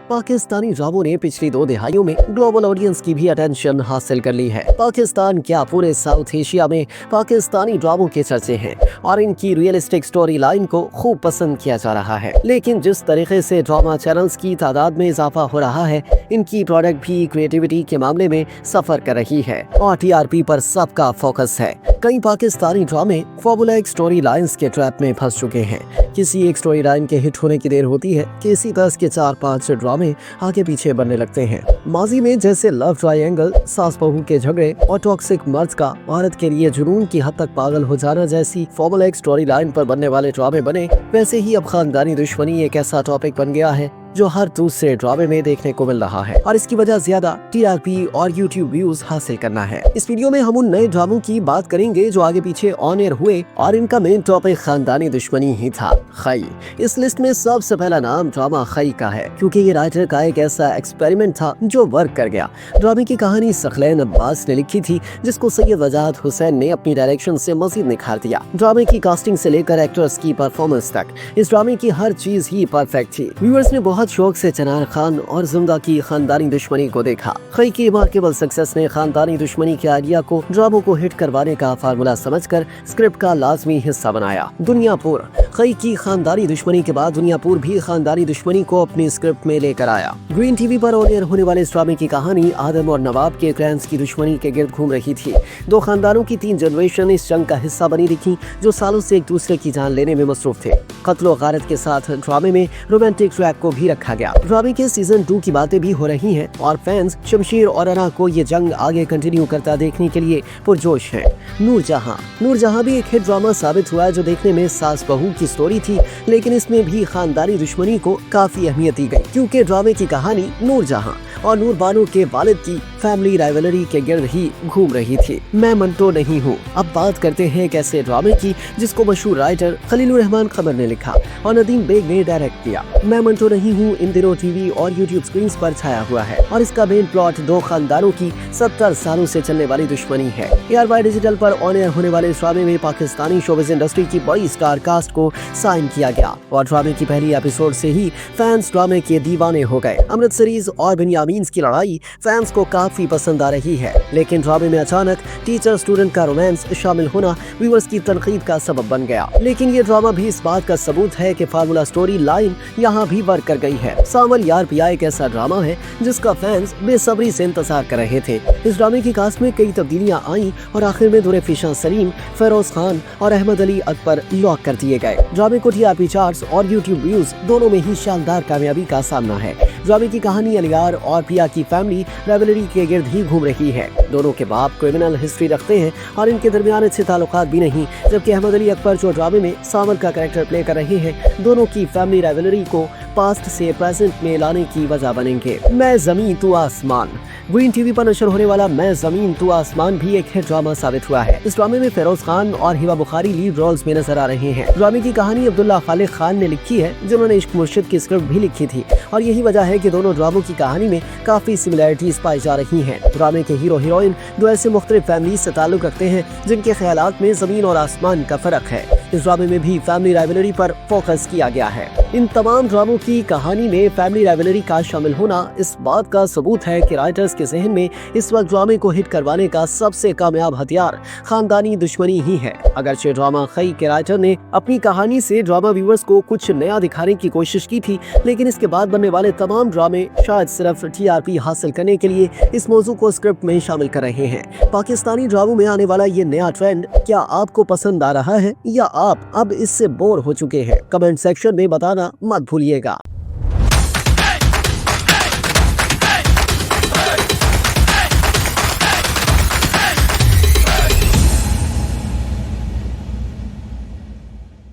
पाकिस्तानी ड्रामों ने पिछली 2 दिहाइयों में ग्लोबल ऑडियंस की भी अटेंशन हासिल कर ली है। पाकिस्तान क्या पूरे साउथ एशिया में पाकिस्तानी ड्रामों के चर्चे हैं और इनकी रियलिस्टिक स्टोरी लाइन को खूब पसंद किया जा रहा है। लेकिन जिस तरीके से ड्रामा चैनल्स की तादाद में इजाफा हो रहा है, इनकी प्रोडक्ट भी क्रिएटिविटी के मामले में सफर कर रही है और टीआरपी पर सबका फोकस है। कई पाकिस्तानी ड्रामे फॉर्मूलाइक स्टोरी लाइन्स के ट्रैप में फंस चुके हैं। किसी एक स्टोरी लाइन के हिट होने की देर होती है कि इसी तरह के 4-5 ड्रामे आगे पीछे बनने लगते हैं। माजी में जैसे लव ट्रायंगल, सास बहू के झगड़े और टॉक्सिक मर्द का औरत के लिए जुनून की हद तक पागल हो जाना जैसी फॉर्मूलाइक स्टोरी लाइन पर बनने वाले ड्रामे बने, वैसे ही अब खानदानी दुश्मनी एक ऐसा टॉपिक बन गया है जो हर दूसरे ड्रामे में देखने को मिल रहा है और इसकी वजह ज्यादा टीआरपी और यूट्यूब व्यूज हासिल करना है। इस वीडियो में हम उन नए ड्रामों की बात करेंगे जो आगे पीछे ऑन एयर हुए और इनका मेन टॉपिक खानदानी दुश्मनी ही था, खई। इस लिस्ट में सबसे पहला नाम ड्रामा खई का है, क्योंकि ये राइटर का एक ऐसा एक्सपेरिमेंट था जो वर्क कर गया। ड्रामे की कहानी सखलैन अब्बास ने लिखी थी, जिसको सैयद वजाहत हुसैन ने अपनी डायरेक्शन से मजीद निखार दिया। ड्रामे की कास्टिंग से लेकर एक्टर्स की परफॉर्मेंस तक इस ड्रामे की हर चीज ही परफेक्ट थी। व्यूअर्स ने बहुत शौक से चनार खान और जिंदा की खानदानी दुश्मनी को देखा। खई की रिमार्केबल सक्सेस ने खानदानी दुश्मनी के आइडिया को ड्रामों को हिट करवाने का फार्मूला समझकर स्क्रिप्ट का लाजमी हिस्सा बनाया। दुनियापुर खई की खानदानी दुश्मनी के बाद दुनियापुर भी खानदानी दुश्मनी को अपनी स्क्रिप्ट में लेकर आया। ग्रीन टीवी पर ऑन एयर होने वाले इस ड्रामे की कहानी आदम और नवाब के क्लैंस की दुश्मनी के गिर्द घूम रही थी। 2 खानदानों की 3 जनरेशन इस जंग का हिस्सा बनी दिखी, जो सालों से एक दूसरे की जान लेने में मसरूफ थे। कत्ल गारत के साथ ड्रामे में रोमांटिक ट्रैक को भी रखा गया। ड्रामे के सीजन 2 की बातें भी हो रही हैं और फैंस शमशीर और अना को ये जंग आगे कंटिन्यू करता देखने के लिए पुरजोश हैं। नूरजहां भी एक हिट ड्रामा साबित हुआ है, जो देखने में सास बहू की स्टोरी थी, लेकिन इसमें भी खानदानी दुश्मनी को काफी अहमियत दी गई, क्योंकि ड्रामे की कहानी नूरजहां और नूर बानो के वालिद की फैमिली राइवलरी के गिर्द ही घूम रही थी। मैं मंटो नहीं हूँ। अब बात करते हैं एक ऐसे ड्रामे की जिसको मशहूर राइटर खलीलुर रहमान खबर ने लिखा और नदीम बेग ने डायरेक्ट किया। मैं मंटो नहीं हूँ इन दिनों टीवी और यूट्यूब स्क्रीन पर छाया हुआ है और इसका मेन प्लॉट 2 खानदानों की 70 सालों से चलने वाली दुश्मनी है। ARY डिजिटल पर ऑन एयर होने वाले इस ड्रामे में पाकिस्तानी शोबिज़ इंडस्ट्री की बड़ी स्टार कास्ट को साइन किया गया और ड्रामे की पहली एपिसोड से ही फैंस ड्रामे के दीवाने हो गए। अमृतसरीज और बिन्यामीन्स की लड़ाई फैंस को काफी पसंद आ रही है, लेकिन ड्रामे में अचानक टीचर स्टूडेंट का रोमांस शामिल होना व्यूअर्स की तनकीद का सबब बन गया। लेकिन ये ड्रामा भी इस बात का सबूत है कि फार्मूला स्टोरी लाइन यहाँ भी वर्क कर गई है। सामल यार पिया एक ऐसा ड्रामा है जिसका फैंस बेसब्री से इंतजार कर रहे थे। इस ड्रामे की कास्ट में कई तब्दीलियां आईं और आखिर में दुरे फिशा सलीम, फेरोज खान और अहमद अली अकबर लॉक कर दिए गए। ड्रामे को टीआरपी चार्ट्स और यूट्यूब व्यूज दोनों में ही शानदार कामयाबी का सामना है। ड्रामे की कहानी अलियार और पिया की फैमिली राइवलरी के गिर्द ही घूम रही है। दोनों के बाप क्रिमिनल हिस्ट्री रखते हैं और इनके दरमियान अच्छे ताल्लुकात भी नहीं, जबकि अहमद अली अकबर जो ड्रामे में सामल का कैरेक्टर प्ले कर रहे हैं, दोनों की फैमिली राइवलरी को पास्ट से प्रेजेंट में लाने की वजह बनेंगे। मैं जमीन तू आसमान ग्रीन टीवी पर नशर होने वाला मैं जमीन तू आसमान भी एक हिट ड्रामा साबित हुआ है। इस ड्रामे में फेरोज खान और हिबा बुखारी लीड रोल्स में नजर आ रहे हैं। ड्रामे की कहानी अब्दुल्ला खालिद खान ने लिखी है, जिन्होंने इश्क मुर्शिद की स्क्रिप्ट भी लिखी थी और यही वजह है कि दोनों ड्रामों की कहानी में काफी सिमिलैरिटीज पाई जा रही हैं। ड्रामे के हीरो हीरोइन 2 ऐसे मुख्तलिफ फैमिली से ताल्लुक रखते हैं जिनके ख्यालात में जमीन और आसमान का फर्क है। इस ड्रामे में भी फैमिली राइवलरी पर फोकस किया गया है। इन तमाम ड्रामों की कहानी में फैमिली राइवलरी का शामिल होना इस बात का सबूत है कि राइटर्स के जहन में इस वक्त ड्रामे को हिट करवाने का सबसे कामयाब हथियार खानदानी दुश्मनी ही है। अगरचे ड्रामा खई के राइटर ने अपनी कहानी से ड्रामा व्यूअर्स को कुछ नया दिखाने की कोशिश की थी, लेकिन इसके बाद बनने वाले तमाम ड्रामे शायद सिर्फ टीआरपी हासिल करने के लिए इस मौजू को स्क्रिप्ट में शामिल कर रहे हैं। पाकिस्तानी ड्रामों में आने वाला ये नया ट्रेंड क्या आपको पसंद आ रहा है या आप अब इससे बोर हो चुके हैं? कमेंट सेक्शन में बताना मत भूलिएगा।